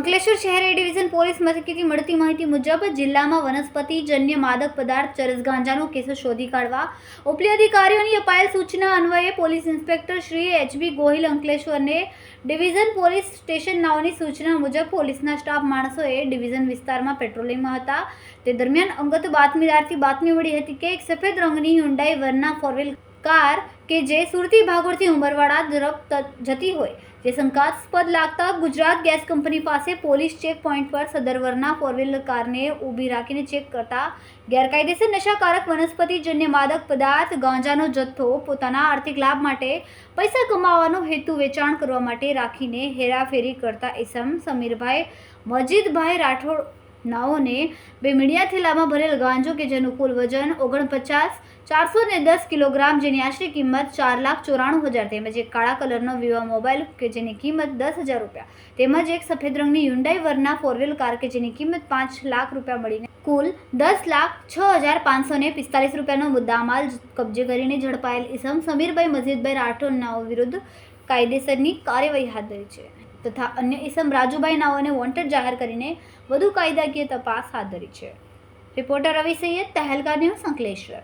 અંકલેશ્વર શહેર એ division police મથકેથી મળતી માહિતી મુજબ જિલ્લામાં વનસ્પતિજન્ય માદક પદાર્થ ચરસ ગાંજાનો કેસો શોધી કાઢવા ઉપલી અધિકારીઓની અપાયેલ સૂચના અન્વયે police inspector Shri H B. Gohil અંકલેશ્વરને ડિવિઝન પોલીસ સ્ટેશન નાઓની સૂચના મુજબ પોલીસના સ્ટાફ માણસોએ ડિવિઝન વિસ્તારમાં પેટ્રોલિંગમાં હતા તે દરમિયાન અંગત બાતમીદારથી બાતમી મળી હતી કે એક સફેદ રંગની હ્યુન્ડાઈ વર્ના ફોરવ્હીલ કાર કે જે સુરતી ભાગોળથી ઉમરવાડા તરફ જતી હોય જે શંકાસ્પદ લાગતા ગુજરાત ગેસ કંપની પાસે પોલીસ ચેક પોઈન્ટ પર સદર વર્ના ફોરવ્હીલ કારને ઊભી રાખીને ચેક કરતા ગેરકાયદેસર નશાકારક વનસ્પતિજન્ય માદક પદાર્થ ગાંજાનો જથ્થો પોતાના આર્થિક લાભ માટે પૈસા કમાવાનો હેતુ વેચાણ કરવા માટે રાખીને હેરાફેરી કરતા ઇસમ સમીરભાઈ મજીદભાઈ રાઠોડ નાઓને બે મીડિયા થેલામાં ભરેલ ગાંજો કે જેનું કુલ વજન 49,410 કિલોગ્રામ જેની આશરે કિંમત 4,94,000 તેમજ એક કાળા કલરનો વિવો મોબાઈલ કે જેની કિંમત 10,000 રૂપિયા તેમજ એક સફેદ રંગની હ્યુન્ડાઈ વર્ના ફોરવ્હીલ કાર કે જેની કિંમત 5 લાખ રૂપિયા મળીને કુલ 10,06,545 રૂપિયાનો મુદ્દામાલ કબજે કરીને ઝડપાયેલ ઇસમ સમીરભાઈ મજીદભાઈ રાઠોડ નાઓ વિરુદ્ધ કાયદેસરની કાર્યવાહી હાથ ધરી છે તથા અન્ય ઇસમ રાજુભાઈ નાઓને વોન્ટેડ જાહેર કરીને વધુ કાયદાકીય તપાસ હાથ ધરી છે. રિપોર્ટર રવિ સૈયદ, તહેલકા ન્યૂઝ, અંકલેશ્વર.